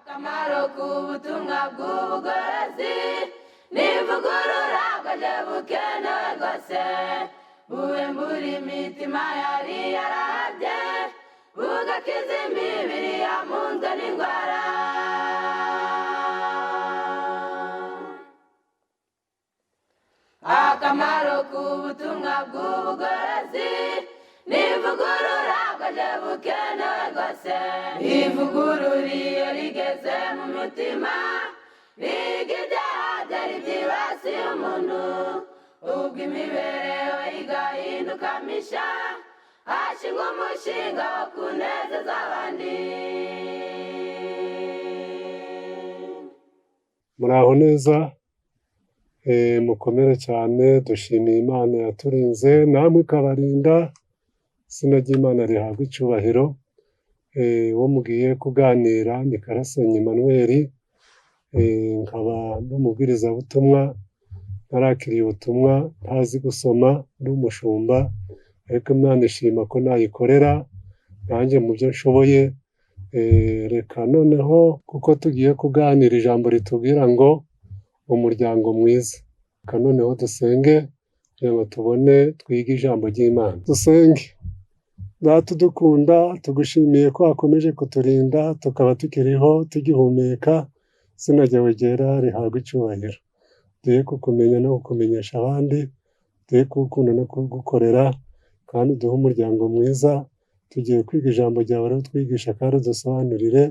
akamaro k'ubutumwa bw'ubugorozi n'ivugurura bwaje bukenewe rwose buwembura imitima yari yarabye bugakiza imibiri yamunzwe n'indwara. Akamaro k'ubutumwa bw'ubugorozi n'ivugurura bwaje bukenewe rwose ivugurura iyo rigeze mu mutima riga ibyaha byari byibasiye umuntu ubwo imibereho igahinduka misha hashingwa umushinga wo kunezeza abandi. Muraho neza, mukomere cyane, dushimiye Imana yaturinze namwe ikabarinda, izina ry'Imana rihabwa icyubahiro. Uwo mugiye kuganira ni Karasenyi Emmanuel, nkaba n'umubwirizabutumwa, narakiriye ubutumwa ntazi gusoma, ndi umushumba, ariko Imana ishima ko nayikorera nanjye mu byo nshoboye. Reka noneho kuko tugiye kuganira ijambo ritubwira ngo umuryango mwiza, reka noneho dusenge kugira ngo tubone twige ijambo ry'Imana. Dusenge. Data udukunda, tugushimiye ko wakomeje kuturinda tukaba tukiriho tugihumeka, izina ryawe ryera rihabwa icyubahiro. Duhe kukumenya no kukumenyesha abandi, duhe kugukunda no kugukorera, kandi duhe umuryango mwiza. Tugiye kwiga ijambo ryawe rero twigisha kandi udusobanurire,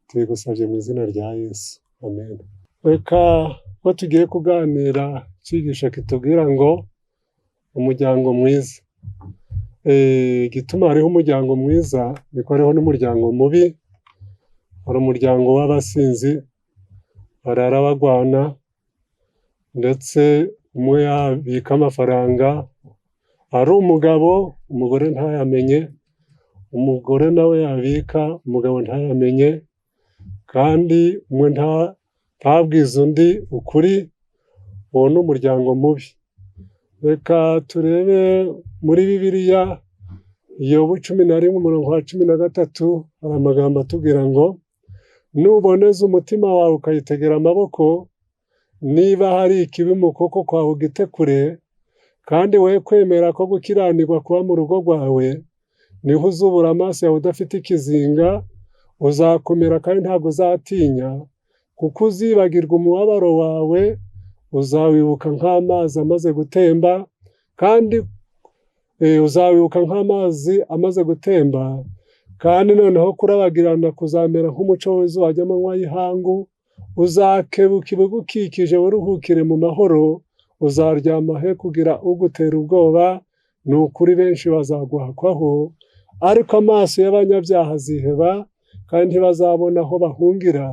tubigusabye mu izina rya Yesu, amen. Reka ko tugiye kuganira icyigisho kitubwira ngo umuryango mwiza. Igituma hariho umuryango mwiza niko hariho n'umuryango mubi. Hari umuryango w'abasinzi barara bagwana, ndetse umwe yabika amafaranga ari umugabo, umugore ntayamenye, umugore nawe yabika umugabo ntayamenye, kandi umwe ntabwize undi ukuri. Uwo ni umuryango mubi. Reka turebe muri Bibiliya, Yobu 11:13, hari amagambo atubwira ngo nuboneza umutima wawe ukayitegera amaboko, niba hari ikibi mu kuboko kwawe ugite kure, kandi we kwemera ko gukiranirwa kuba mu rugo rwawe, niho uzubura amaso yawe udafite ikizinga, uzakomera kandi ntabwo uzatinya, kuko uzibagirwa umubabaro wawe, uzawibuka nk'amazi amaze gutemba, kandi uzawibuka nk'amazi amaze gutemba, kandi noneho kurabagirana kuzamera nk'umuco w'izuba ry'amanywa y'ihangu, uzakebuka ibigukikije uruhukire mu mahoro, uzaryama he kugira ugutera ubwoba, ni ukuri benshi bazaguhakwaho, ariko amaso y'abanyabyaha aziheba, kandi ntibazabona aho bahungira,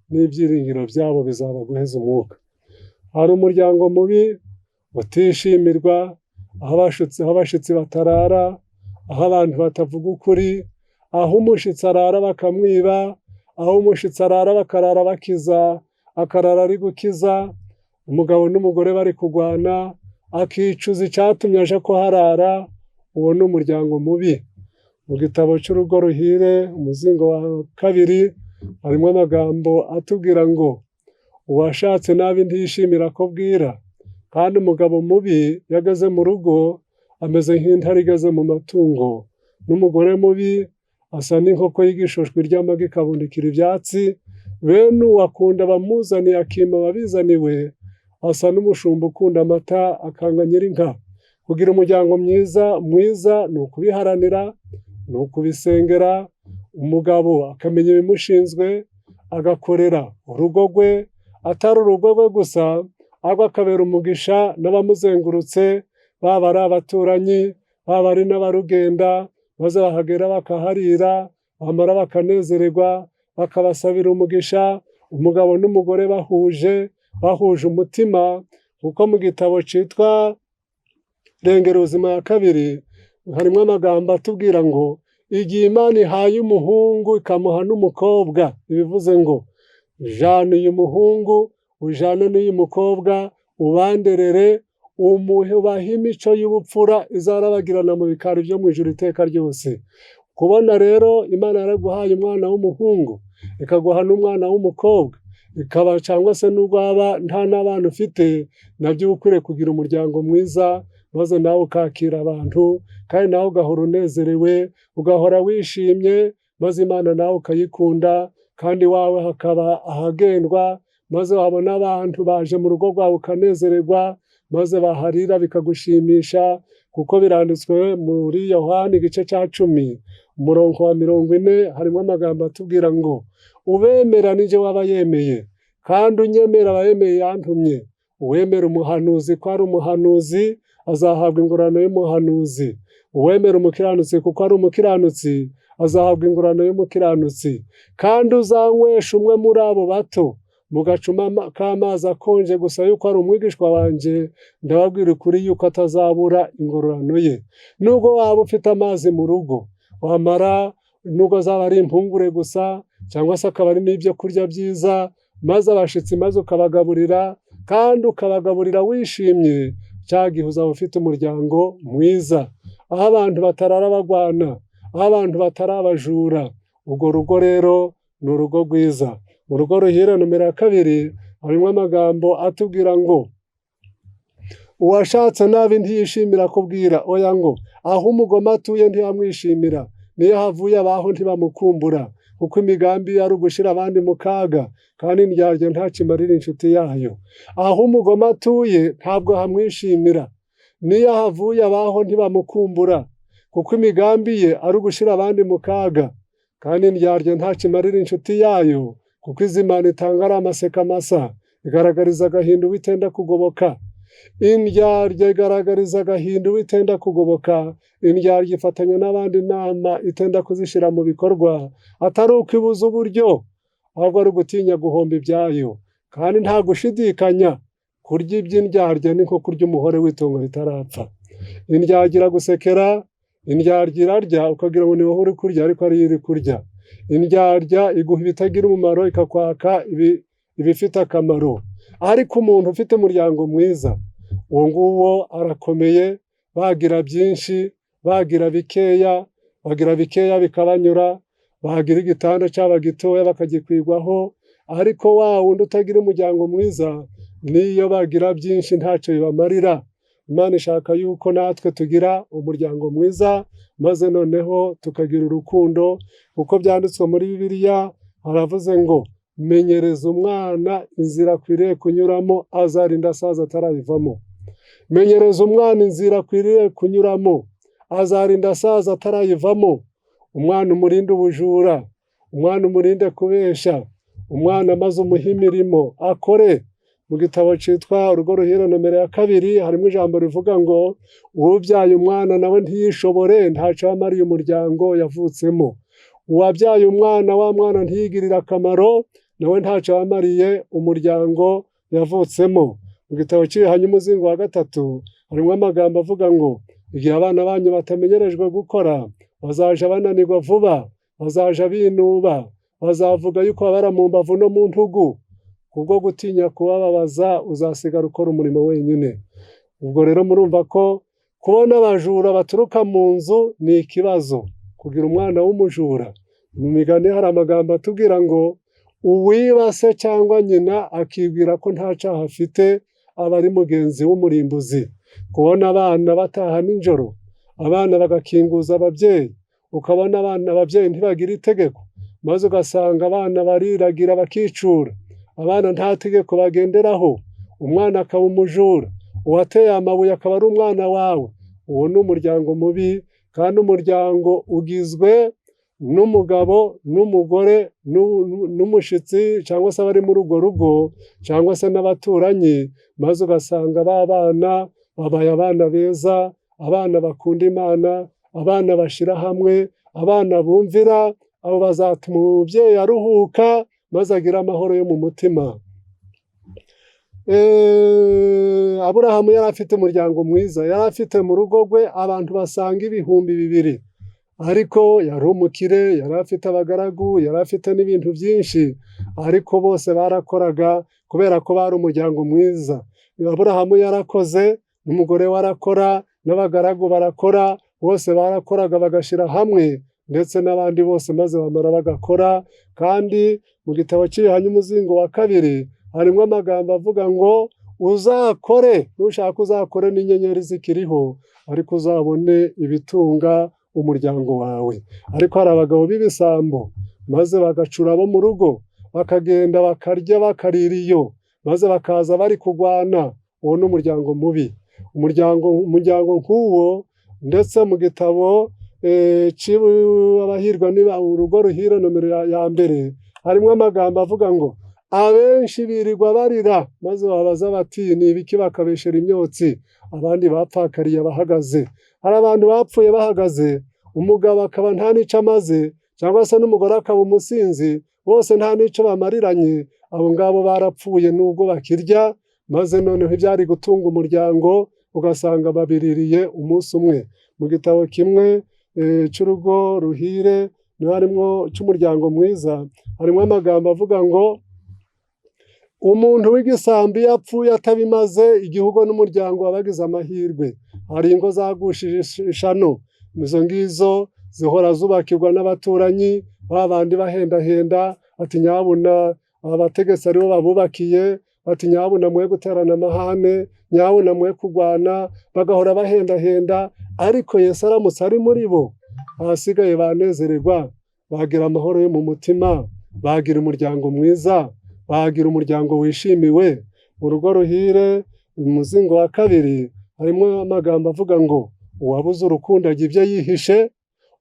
n'ibyiringiro byabo bizaba guheza umwuka. Hari umuryango mubi utishimirwa, aho abashitsi batarara, aho abantu batavuga ukuri, aho umushitsi arara bakamwiba, aho umushitsi arara bakarara bakiza, akarara ari gukiza, umugabo n'umugore bari kurwana, akicuza icyatumye aje kuharara. Uwo ni umuryango mubi. Mu gitabo cy'Urugo Ruhire, umuzingo wa 2, harimo amagambo atubwira ngo uwashatse nabi ntiyishimira ko bwira, kandi umugabo mubi yageze mu rugo ameze nk'intare igeze mu matungo, n'umugore mubi asa n'inkoko y'igishishwa ry'amagi ikabundikira ibyatsi, bene uwakunda bamuzaniye akima ababizaniwe, asa n'umushumba ukunda amata akanga nyirinka. Kugira umuryango mwiza ni ukubiharanira, ni ukubisengera, umugabo akamenya ibimushinzwe, agakorera urugo rwe, atari urugo rwe gusa, ahubwo akabera umugisha n'abamuzengurutse, baba ari abaturanyi, baba ari n'abarugenda, maze bahagera bakaharira, bamara bakanezererwa, bakabasabira umugisha. Umugabo n'umugore bahuje umutima, kuko mu gitabo cyitwa Rengera Ubuzima ya 2 harimo amagambo atubwira ngo igihe Imana ihaye umuhungu ikamuha n'umukobwa, ibivuze ngo jana uyu muhungu ujane n'uyu mukobwa, ubanderere, umubahe imico y'ubupfura izarabagirana mu bikari byo mu ijuru iteka ryose. Kubona rero Imana yaraguhaye umwana w'umuhungu, ikaguha n'umwana w'umukobwa, ikaba cyangwa se n'ubwo waba nta n'abana ufite, nabyo uba ukwiriye kugira umuryango mwiza, maze nawe ukakira abantu, kandi nawe ugahora unezerewe, ugahora wishimye, maze Imana nawe ukayikunda, kandi iwawe hakaba ahagendwa, maze wabona abantu baje mu rugo rwawe ukanezererwa, maze baharira bikagushimisha, kuko biranditswe muri Yohana igice cya 10 umurongo wa 40 harimo amagambo atubwira ngo ubemera nije waba yemeye, kandi unyemera aba yemeye yantumye. Uwemera umuhanuzi ko ari umuhanuzi azahabwa ingororano y'umuhanuzi, uwemera umukiranutsi kuko ari umukiranutsi azahabwa ingororano y'umukiranutsi, kandi uzanywesha umwe muri abo bato mu gacuma k'amazi akonje gusa yuko ari umwigishwa wanjye, ndababwira ukuri yuko atazabura ingororano ye. Nubwo waba ufite amazi mu rugo, wamara nubwo zaba ari impungure gusa, cyangwa se akaba ari n'ibyo kurya byiza, maze abashitsi maze ukabagaburira, kandi ukabagaburira wishimye, cya gihe uzaba ufite umuryango mwiza, aho abantu batarara bagwana, aho abantu batari abajura. Urwo rugo rero ni urugo rwiza. Mu rugo ruhire nomero 2 harimo amagambo atubwira ngo uwashatse nabi ntiyishimira kubwira, oya ngo aho umugome atuye ntiyamwishimira, niyo havuye abaho ntibamukumbura, kuko imigambi ari ugushira abandi mu kaga, kandi indyarya ntakimarira inshuti yayo. Aho umugome atuye ntabwo hamwishimira, niyo havuye abaho ntibamukumbura, kuko imigambi ye ari ugushira abandi mu kaga, kandi indyarya ntakimarira inshuti yayo, kuko izimana itanga ari amaseka masa, igaragariza agahinda uwitenda kugoboka. Indyarya igaragariza agahinda uwitenda kugoboka, indyarya ifatanya n'abandi inama itenda kuzishyira mu bikorwa, atari uko ibuza uburyo, ahubwo ari ugutinya guhomba ibyayo. Kandi nta gushidikanya, kurya iby'indyarya ni nko kurya umuhore w'itungo ritarapfa. Indyarya iragusekera, indyarya irarya ukagira ngo ni wowe uri kurya, ariko ari yo iri kurya. Indyarya iguha ibitagira umumaro, ikakwaka ibifite akamaro. Ariko umuntu ufite umuryango mwiza, uwo nguwo arakomeye, bagira byinshi, bagira bikeya, bagira bikeya bikabanyura, bagira igitanda cyaba gitoya bakagikwigwaho, ariko wa wundi utagira umuryango mwiza, niyo bagira byinshi ntacyo bibamarira. Imana ishaka yuko natwe tugira umuryango mwiza, maze noneho tukagira urukundo, kuko byanditswe muri Bibiliya, haravuze ngo menyereza umwana inzira akwiriye kunyuramo, azarinda asaza atarayivamo. Menyereza umwana inzira akwiriye kunyuramo, azarinda asaza atarayivamo. Umwana umurinde ubujura, umwana umurinde kubesha, umwana maze umuhe imirimo akore. Mu gitabo cyitwa Urugo Ruhire nomero 2 harimo ijambo rivuga ngo uwabyaye umwana nawe ntiyishobore, ntacyo amariye umuryango yavutsemo. Uwabyaye umwana, wa mwana ntiyigirire akamaro, nawe ntacyo amariye umuryango yavutsemo. Mu gitabo cy'Ibihanye umuzingo wa 3 harimo amagambo avuga ngo igihe abana banyu batamenyerejwe gukora, bazaja bananirwa vuba, bazaja binuba, bazavuga yuko babara mu mbavu no mu ntugu. Kubwo gutinya kubababaza uzasigara ukora umurimo wenyine. Ubwo rero murumva ko kubona abajura baturuka mu nzu ni ikibazo. Kugira umwana w'umujura, mu migani hari amagambo atubwira ngo uwiba se cyangwa nyina akibwira ko nta cyaha afite, aba ari mugenzi w'umurimbuzi. Kubona abana bataha nijoro, abana bagakinguza ababyeyi, ukabona ababyeyi ntibagira itegeko, maze ugasanga abana bariragira bakicura, abana nta tegeko bagenderaho, umwana akaba umujura, uwateye amabuye akaba ari umwana wawe. Uwo ni umuryango mubi, kandi umuryango ugizwe n'umugabo n'umugore n'umushitsi, cyangwa se abari muri urwo rugo, cyangwa se n'abaturanyi, maze ugasanga ba bana babaye abana beza, abana bakunda Imana, abana bashira hamwe, abana bumvira. Abo bazatuma umubyeyi aruhuka, maze agira amahoro yo mu mutima. Aburahamu yari afite umuryango mwiza, yari afite mu rugo rwe abantu basaga 200,000, ariko yari umukire, yari afite abagaragu, yari afite n'ibintu byinshi, ariko bose barakoraga kubera ko bari umuryango mwiza. Aburahamu yarakoze, n'umugore we arakora, n'abagaragu barakora, bose barakoraga bagashira hamwe, ndetse n'abandi bose maze bamara bagakora. Kandi mu gitabo cy'ibihanye umuzingo wa kabiri harimo amagambo avuga ngo uzakore, nushaka uzakore n'inyenyeri zikiriho, ariko uzabone ibitunga umuryango wawe. Ariko hari abagabo b'ibisambo maze bagacura abo mu rugo, bakagenda bakarya bakarira iyo, maze bakaza bari kurwana. Uwo ni umuryango mubi. Umuryango nk'uwo, ndetse mu gitabo abahirwa niba urugo ruhire nomero ya mbere harimo amagambo avuga ngo abenshi birirwa barira, maze babaza bati ni ibiki, bakabeshera imyotsi. Abandi bapfakariye bahagaze. Hari abantu bapfuye bahagaze, umugabo akaba nta n'icyo amaze, cyangwa se n'umugore akaba umusinzi, bose nta n'icyo bamariranye. Abo ngabo barapfuye nubwo bakirya, maze noneho ibyari gutunga umuryango ugasanga babiririye umunsi umwe. Mu gitabo kimwe cy'urugo ruhire niho harimo cy'umuryango mwiza, harimo amagambo avuga ngo umuntu w'igisambi yapfuye atabimaze, igihugu n'umuryango wabagize amahirwe. Hari ingo zagushije ishano, izo ngizo zihora zubakirwa n'abaturanyi, babandi bahendahenda ati nyabuna abategetsi aribo babubakiye, ati nyabuna mwe guterana amahane, nyabuna mwe kurwana, bagahora bahendahenda. Ariko Yesu aramutse ari muri bo, abasigaye banezererwa, bagira amahoro yo mu mutima, bagira umuryango mwiza, bagira umuryango wishimiwe. Mu rugo ruhire umuzingo wa kabiri harimo amagambo avuga ngo uwabuze urukundo ajya ibyo yihishe,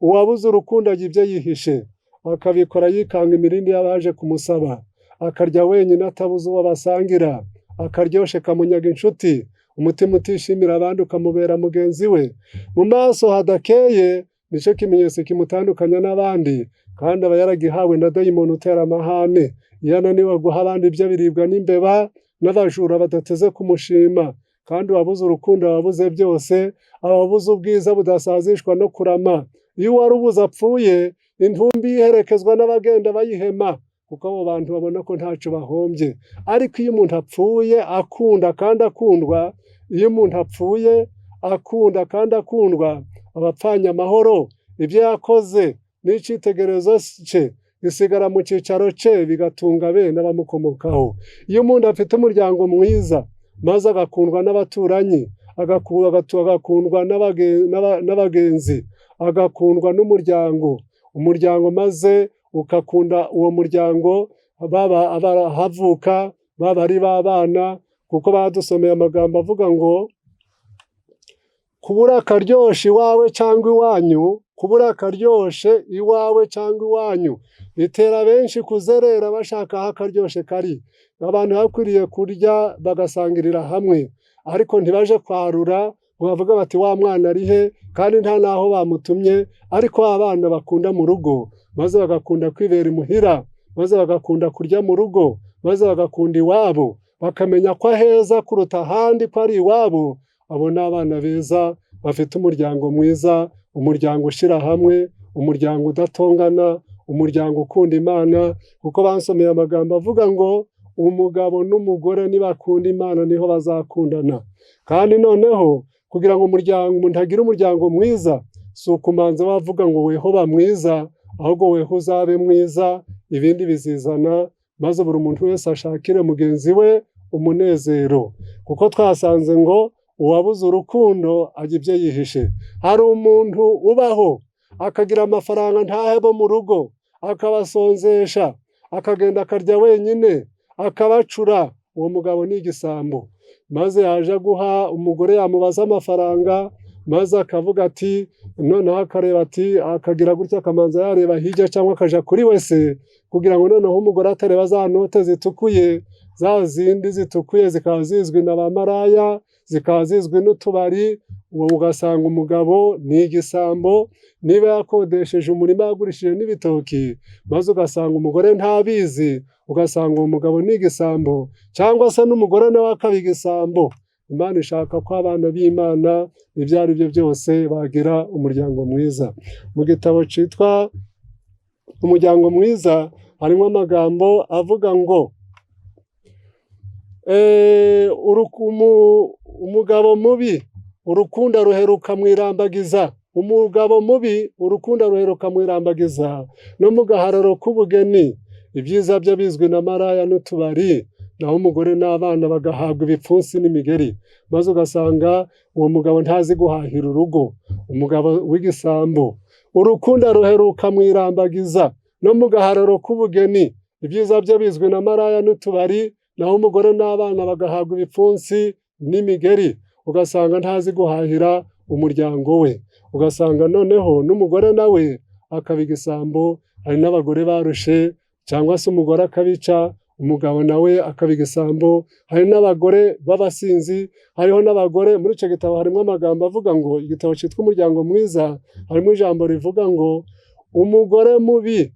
uwabuze urukundo ajya ibyo yihishe, akabikora yikanga imirindi y'abaje kumusaba, akarya wenyine atabuze uwo basangira, akaryoshye kamunyaga inshuti, umutima utishimira abandi ukamubera mugenzi we. Mu maso hadakeye nicyo kimenyetso kimutandukanya n'abandi, kandi aba yaragihawe na dayimoni utera amahane. Iyo ananiwe guha abandi ibyo biribwa n'imbeba n'abajura badateze kumushima. Kandi uwabuze urukundo wabuze byose, ababuze ubwiza budasazishwa no kurama. Iyo uwarubuze apfuye, intumbi iherekezwa n'abagenda bayihema, kuko abo bantu babona ko ntacyo bahombye. Ariko iyo umuntu apfuye akunda kandi akundwa, iyo umuntu apfuye akunda kandi akundwa, aba apfanye amahoro. Ibyo yakoze n'icyitegererezo cye bisigara mu cyicaro cye, bigatunga bene abamukomokaho. Iyo umuntu afite umuryango mwiza, maze agakundwa n'abaturanyi, agakundwa n'abagenzi, agakundwa umuryango maze ukakunda uwo muryango, baba abahavuka, baba ari b'abana, kuko badusomeye amagambo avuga ngo kubura akaryoshe iwawe cyangwa iwanyu, kubura akaryoshe iwawe cyangwa iwanyu bitera benshi kuzerera bashaka aho akaryoshe kari. Abantu bakwiriye kurya bagasangirira hamwe, ariko ntibaje kwarura ngo bavuge bati wa mwana ari he, kandi nta n'aho bamutumye. Ariko abana bakunda mu rugo, maze bagakunda kwibera imuhira, maze bagakunda kurya mu rugo, maze bagakunda iwabo, bakamenya ko aheza kuruta ahandi ko ari iwabo. Abo ni abana beza bafite umuryango mwiza, umuryango ushyira hamwe, umuryango udatongana, umuryango ukunda Imana. Kuko bansomeye amagambo avuga ngo umugabo n'umugore nibakunda Imana niho bazakundana. Kandi noneho kugira ngo umuntu agire umuryango mwiza, si ukumanza wavuga ngo weho ba mwiza, ahubwo weho uzabe mwiza, ibindi bizizana, maze buri muntu wese ashakire mugenzi we umunezero. Kuko twasanze ngo uwabuze urukundo ajya ibyo yihishe. Hari umuntu ubaho akagira amafaranga ntahebo mu rugo, akabasonzesha, akagenda akarya wenyine, akabacura. Uwo mugabo ni igisambo. Maze yaje guha umugore, yamubaza amafaranga, maze akavuga ati noneho akareba ati, akagira gutya akamanza yareba hirya cyangwa akaja kuri wese, kugira ngo noneho umugore atareba za note zitukuye, za zindi zitukuye zikaba zizwi na bamaraya, zikaba zizwi n'utubari. Uwo ugasanga umugabo ni igisambo. Niba yakodesheje umurima yagurishije n'ibitoki, maze ugasanga umugore ntabizi, ugasanga uwo mugabo ni igisambo, cyangwa se n'umugore nawe akaba igisambo. Imana ishaka ko abana b'Imana ibyo ari byo byose bagira umuryango mwiza. Mu gitabo cyitwa umuryango mwiza harimo amagambo avuga ngo umugabo mubi urukundo ruheruka mwirambagiza, umugabo mubi urukundo ruheruka mwirambagiza no mu gahararo k'ubugeni, ibyiza byo bizwi na maraya n'utubari, naho umugore n'abana bagahabwa ibipfunsi n'imigeri, maze ugasanga uwo mugabo ntazi guhahira urugo, umugabo w'igisambo. Urukundo ruheruka mwirambagiza no mu gahararo k'ubugeni, ibyiza byo bizwi na maraya n'utubari, naho umugore n'abana bagahabwa ibipfunsi n'imigeri, ugasanga ntazi guhahira umuryango we, ugasanga noneho n'umugore nawe akaba igisambo. Hari n'abagore barushe cyangwa se umugore akabica, umugabo nawe akaba igisambo. Hari n'abagore b'abasinzi, hariho n'abagore. Muri icyo gitabo harimo amagambo avuga ngo, igitabo cyitwa Umuryango Mwiza, harimo ijambo rivuga ngo umugore mubi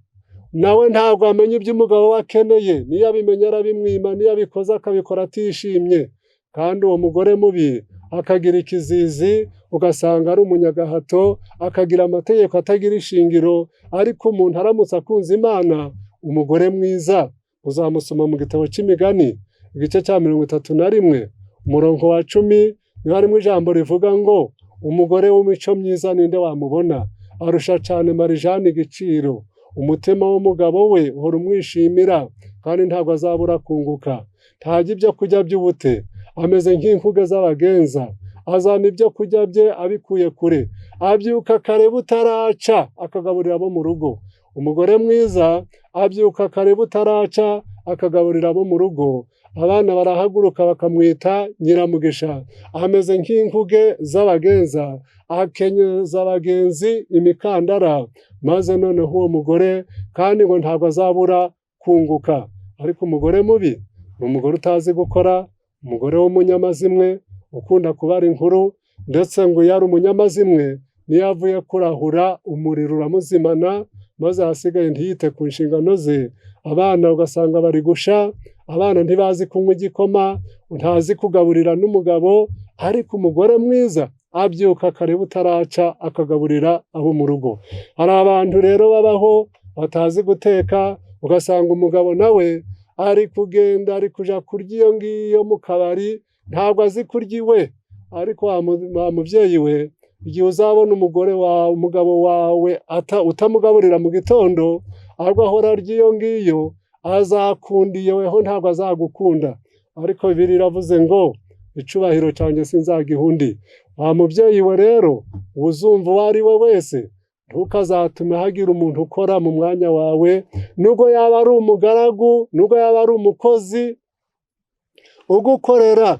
nawe ntabwo amenya ibyo umugabo we akeneye, niyo abimenya arabimwima, niyo abikoze akabikora atishimye. Kandi uwo mugore mubi akagira ikizizi, ugasanga ari umunyagahato, akagira amategeko atagira ishingiro. Ariko umuntu aramutse akunze Imana, umugore mwiza uzamusoma mu gitabo cy'Imigani igice cya 31 umurongo wa 10, niho harimo ijambo rivuga ngo umugore w'imico myiza ninde wamubona, arusha cyane marijani igiciro. Umutima w'umugabo we uhora umwishimira, kandi ntabwo azabura kunguka. Ntajya ibyo kurya by'ubute, ameze nk'inkuge z'abagenza, azana ibyo kurya bye abikuye kure, abyuka kare butaraca akagaburira abo mu rugo. Umugore mwiza abyuka kare butaraca akagaburira abo mu rugo. Abana barahaguruka bakamwita Nyiramugisha. Ameze nk'inkuge z'abagenza, akenyeza abagenzi imikandara, maze noneho uwo mugore kandi ngo ntabwo azabura kunguka. Ariko umugore mubi ni umugore utazi gukora, umugore w'umunyamazimwe ukunda kubara inkuru, ndetse ngo iyo ari umunyamazimwe niyo avuye kurahura umuriro uramuzimana, maze ahasigaye ntiyite ku nshingano ze. Abana ugasanga bari gusha, abana ntibazi kunywa igikoma, ntazi kugaburira n'umugabo. Ariko umugore mwiza abyuka kare butaraca akagaburira abo mu rugo. Hari abantu rero babaho batazi guteka, ugasanga umugabo nawe ari kugenda ari kuja kurya iyo ngiyo mu kabari, ntabwo azi kurya iwe. Ariko wa mubyeyi we, igihe uzabona umugabo wawe utamugaburira mu gitondo, ahubwo ahora arya iyo ngiyo, azakunda iyo weho ntabwo azagukunda. Ariko Bibiliya iravuze ngo icubahiro cyanjye sinzagiha undi. Wa mubyeyi we rero, uzumva uwo ari we wese, ntukazatume hagira umuntu ukora mu mwanya wawe, nubwo yaba ari umugaragu, nubwo yaba ari umukozi ugukorera.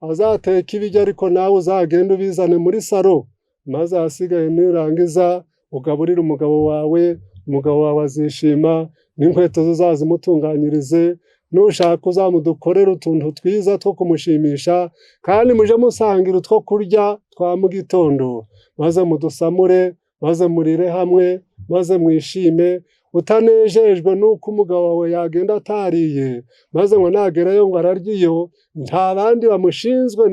Azateka ibiryo, ariko nawe uzagenda ubizane muri saro, maze ahasigaye nirangiza ugaburire umugabo wawe. Umugabo wawe azishima, n'inkweto uzazimutunganyirize, nushaka uzamudukorere utuntu twiza two kumushimisha, kandi muje musangira utwo kurya twa mu gitondo, maze mudusamure, maze murire hamwe, maze mwishime. Utanejejwe nuko umugabo wawe yagenda atariye, maze ngo nagerayo ngo ararya iyo, nta bandi bamushinzwe,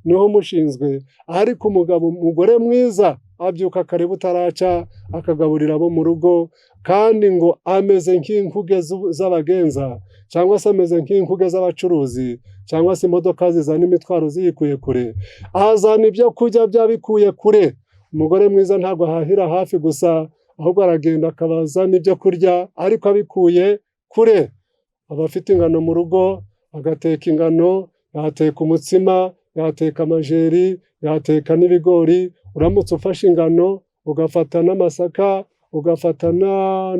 niwe umushinzwe. Ariko umugore mwiza abyuka kare butaraca akagaburira abo mu rugo, kandi ngo ameze nk'inkuge z'abagenza, cyangwa se ameze nk'inkuge z'abacuruzi, cyangwa se imodoka zizana imitwaro ziyikuye kure, azana ibyo kurya byabikuye kure. Umugore mwiza ntabwo ahahira hafi gusa, ahubwo aragenda akabazana ibyo kurya ariko abikuye kure. Abafite ingano mu rugo, agateka ingano, yateka umutsima, yateka amajeri, yateka n'ibigori. Uramutse ufashe ingano, ugafata n'amasaka, ugafata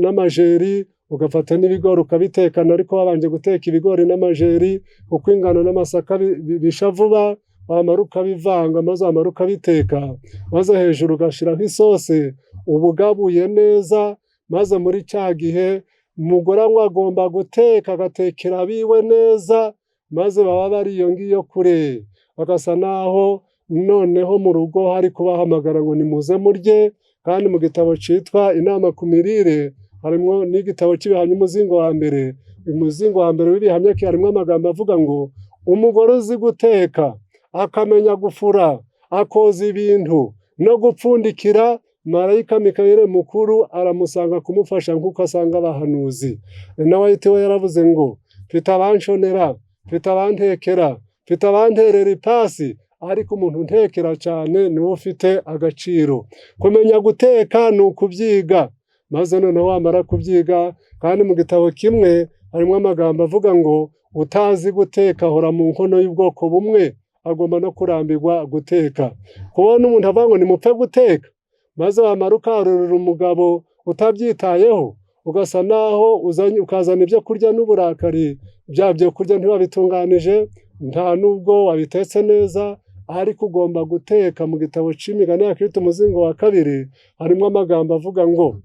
n'amajeri, ugafata n'ibigori ukabitekana, ariko wabanje guteka ibigori n'amajeri, kuko ingano n'amasaka bisha vuba. Wamara ukabivanga, maze wamara ukabiteka, maze hejuru ugashiraho isose, ubugabuye neza. Maze muri cya gihe umugore agomba guteka, agatekera abiwe neza, maze baba bari iyo ngiyo kure, bagasa naho noneho mu rugo hari kubahamagara ngo nimuze murye. Kandi mu gitabo cyitwa Inama ku Mirire harimo n'igitabo cy'ibihamya umuzingo wa mbere. Umuzingo wa mbere w'ibihamya harimo amagambo avuga ngo umugore uzi guteka, akamenya gufura, akoza ibintu no gupfundikira, marayika Mikayeli mukuru aramusanga kumufasha nk'uko asanga abahanuzi. Nawe we yaravuze ngo mfite abanshonera, mfite abantekera, mfite abanterera ipasi, ariko umuntu untekera cyane niwe ufite agaciro. Kumenya guteka ni ukubyiga, maze noneho wamara kubyiga, kandi mu gitabo kimwe harimo amagambo avuga ngo utazi guteka ahora mu nkono y'ubwoko bumwe, agomba no kurambirwa guteka. Kubona umuntu avuga ngo nimupfe guteka, maze wamara ukarurira umugabo utabyitayeho, ugasa naho ukazana ibyo kurya n'uburakari, bya byo kurya ntiwabitunganije, nta nubwo wabitetse neza, ariko ugomba guteka. Mu gitabo c'imigani ya Kristo umuzingo wa 2 harimo amagambo avuga ngo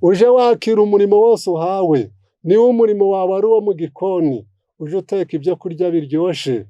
uje wakira umurimo wose uhawe, niwo umurimo wawe ari uwo mu gikoni, uje uteka ibyo kurya biryoshe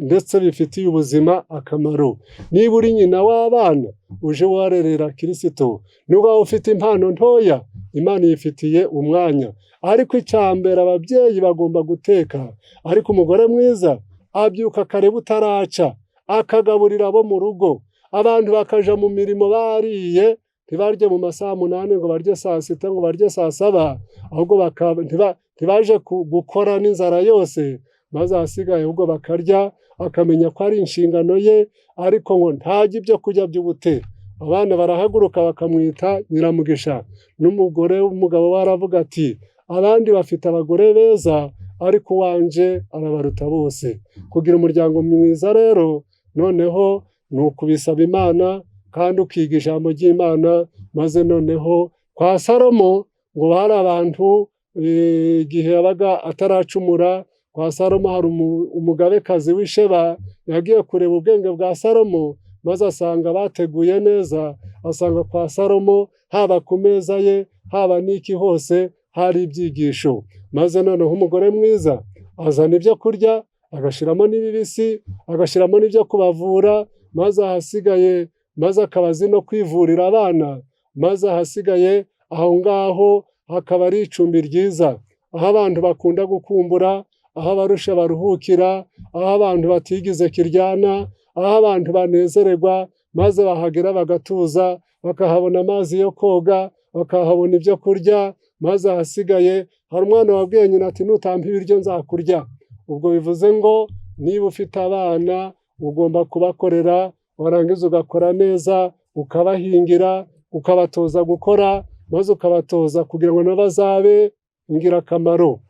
ndetse bifitiye ubuzima akamaro. Niba uri nyina w'abana, uje warerera Kristo. Nuba ufite impano ntoya, Imana yifitiye umwanya. Ariko icyambere ababyeyi bagomba guteka. Ariko umugore mwiza abyuka kare butaraca, akagaburira abo mu rugo. Abantu bakaja mu mirimo bariye, ntibarye mu masaha 8 ngo barye saa 6 ngo barye saa 7, ahubwo ntibaje gukora n'inzara yose, maze hasigaye ahubwo bakarya, akamenya ko ari inshingano ye, ariko ngo ntajya ibyo kurya by'ubute. Abana barahaguruka bakamwita Nyiramugisha. N'umugore w'umugabo baravuga ati abandi bafite abagore beza, ariko uwanje arabaruta bose. Kugira umuryango mwiza rero noneho ni ukubisaba Imana kandi ukiga ijambo ry'Imana. Maze noneho kwa Salomo ngo hari abantu igihe yabaga ataracumura, kwa Salomo hari umugabekazi w'Isheba yagiye kureba ubwenge bwa Salomo, maze asanga bateguye neza, asanga kwa Salomo haba ku meza ye haba n'iki hose hari ibyigisho. Maze noneho umugore mwiza azana ibyo kurya, agashiramo n'ibibisi, agashiramo n'ibyo kubavura, maze ahasigaye maze akabazi no kwivurira abana, maze ahasigaye aho ngaho hakaba ari icumbi ryiza, aho abantu bakunda gukumbura, aho abarusha baruhukira, aho abantu batigize kiryana, aho abantu banezererwa, maze bahagera bagatuza, bakahabona amazi yo koga, bakahabona ibyo kurya. Maze ahasigaye hari umwana wabwiye nyina ati nutampa ibiryo nzakurya. Ubwo bivuze ngo niba ufite abana ugomba kubakorera, warangiza ugakora neza, ukabahingira, ukabatoza gukora, maze ukabatoza kugira ngo bazabe ingirakamaro.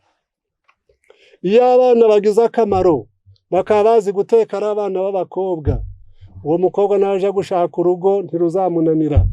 Iyo abana bagize akamaro bakaba bazi guteka ari abana b'abakobwa, uwo mukobwa naje gushaka urugo ntiruzamunanira,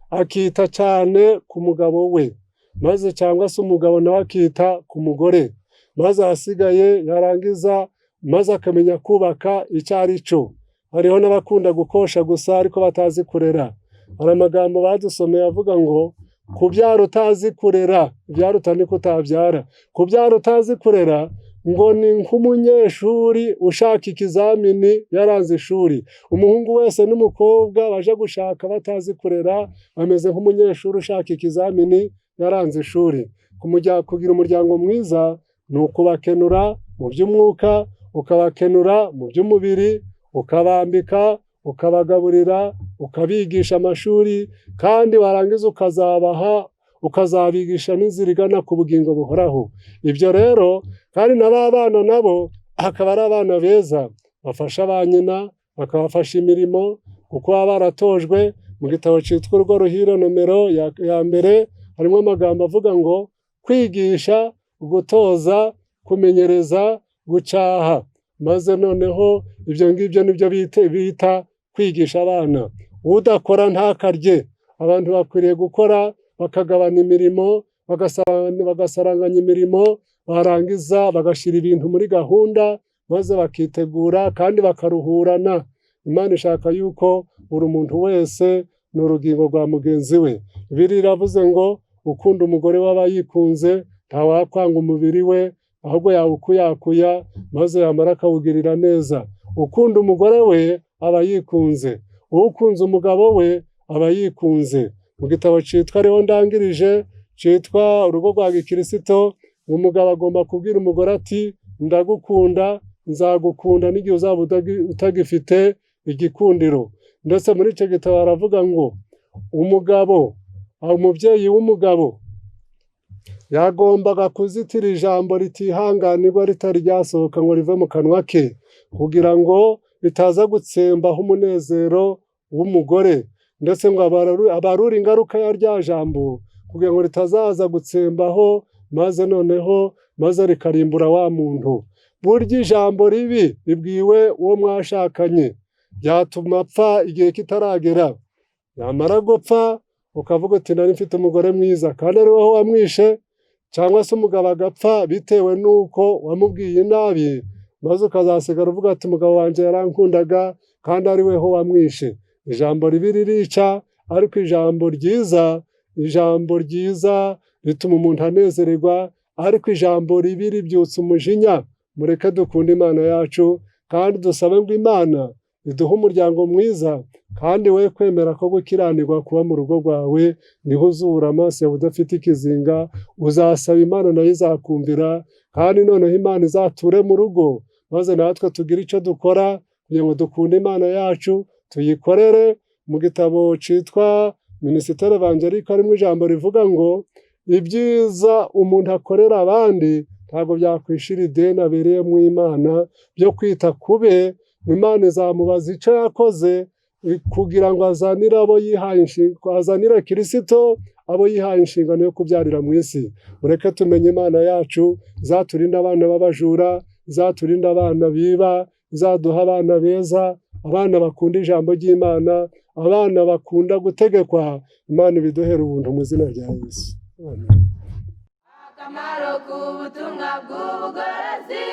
akita cyane ku mugabo we, maze cyangwa se umugabo nawe akita ku mugore, maze ahasigaye yarangiza maze akamenya kubaka icyo ari cyo. Hariho n'abakunda gukosha gusa ariko batazi kurera. Hari amagambo badusomeye avuga ngo kubyara utazi kurera ibyaruta ni kutabyara. Kubyara utazi kurera ngo ni nk'umunyeshuri ushaka ikizamini yaranze ishuri. Umuhungu wese n'umukobwa baje gushaka batazi kurera bameze nk'umunyeshuri ushaka ikizamini yaranze ishuri. Kugira umuryango mwiza ni ukubakenura mu by'umwuka, ukabakenura mu by'umubiri, ukabambika, ukabagaburira, ukabigisha amashuri, kandi warangiza ukazabigisha n'inzira igana ku bugingo buhoraho. Ibyo rero kandi n'aba bana nabo akaba ari abana beza, bafasha ba nyina, bakabafasha imirimo, kuko baba baratojwe. Mu gitabo cyitwa Urugo Ruhire nomero ya 1 harimo amagambo avuga ngo kwigisha, gutoza, kumenyereza, gucaha. Maze noneho ibyo ngibyo nibyo bita kwigisha abana. Udakora ntakarye. Abantu bakwiriye gukora, bakagabana imirimo, bagasaranganya imirimo, barangiza bagashyira ibintu muri gahunda, maze bakitegura kandi bakaruhurana. Imana ishaka yuko buri muntu wese ni urugingo rwa mugenzi we. Bibiliya iravuze ngo ukunda umugore w'aba yikunze, ntawakwanga umubiri we, ahubwo yawukuyakuya, maze yamara akawugirira neza. Ukunda umugore we aba yikunze, ukunze umugabo we aba yikunze. Mu gitabo cyitwa Rero Ndangirije cyitwa Urugo rwa Gikristo, umugabo agomba kubwira umugore ati ndagukunda, nzagukunda n'igihe uzaba utagifite igikundiro. Ndetse muri icyo gitabo aravuga ngo umubyeyi w'umugabo yagombaga kuzitira ijambo ritihanganirwa ritari ryasohoka ngo rive mu kanwa ke, kugira ngo ritaza gutsembaho umunezero w'umugore, ndetse ngo abarura ingaruka ya rya jambo kugira ngo ritazaza gutsembaho maze rikarimbura wa muntu. Burya ijambo ribi ribwiwe uwo mwashakanye ryatuma apfa igihe kitaragera, yamara gupfa ukavuga uti nari mfite umugore mwiza kandi ari wowe wamwishe, cyangwa se umugabo agapfa bitewe n'uko wamubwiye nabi, maze ukazasigara uvuga ati umugabo wanjye yarankundaga kandi ari weho wamwishe. Ijambo ribi ririca, ariko ijambo ryiza rituma umuntu anezererwa, ariko ijambo ribi ribyutsa umujinya. Mureke dukunde Imana yacu kandi dusabe ngo Imana iduhe umuryango mwiza, kandi we kwemera ko gukiranirwa kuba mu rugo rwawe niho uzura amaso yawe udafite ikizinga. Uzasaba Imana nayo izakumvira, kandi noneho Imana izature mu rugo, maze natwe tugire icyo dukora kugira ngo dukunde Imana yacu tuyikorere. Mu gitabo cyitwa Minisiteri Evangelique harimo ijambo rivuga ngo ibyiza umuntu akorera abandi ntabwo byakwishira ideni abereye mu Imana byo kwita kube. Imana izamubaza icyo yakoze kugira ngo azanire Kristo abo yihaye inshingano yo kubyarira mu isi. Mureke tumenye Imana yacu izaturinda abana b'abajura, izaturinda abana biba, izaduha abana beza, abana bakunda ijambo ry'Imana, abana bakunda gutegekwa. Imana ibiduhere ubuntu mu izina rya Yesu. Amen. Akamaro k'ubutumwa bw'ubugorozi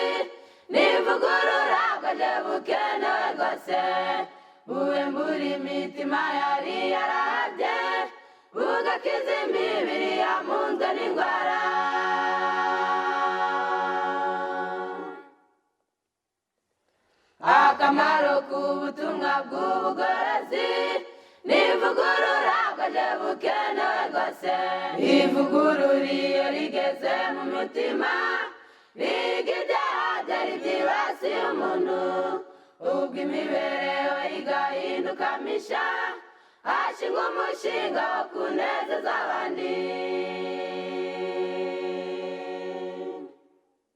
n'ivugurura bwaje bukenewe rwose, buwembura imitima yari yarabye, bugakiza imibiri yamunzwe n'indwara. Akamaro k'ubutumwa bw'ubugorozi n'ivugurura bwaje bukenewe rwose, ivugurura iyo rigeze mu mutima riga ibyaha byari byibasiye umuntu, ubwo imibereho igahinduka misha, hashingwa umushinga wo kunezeza abandi.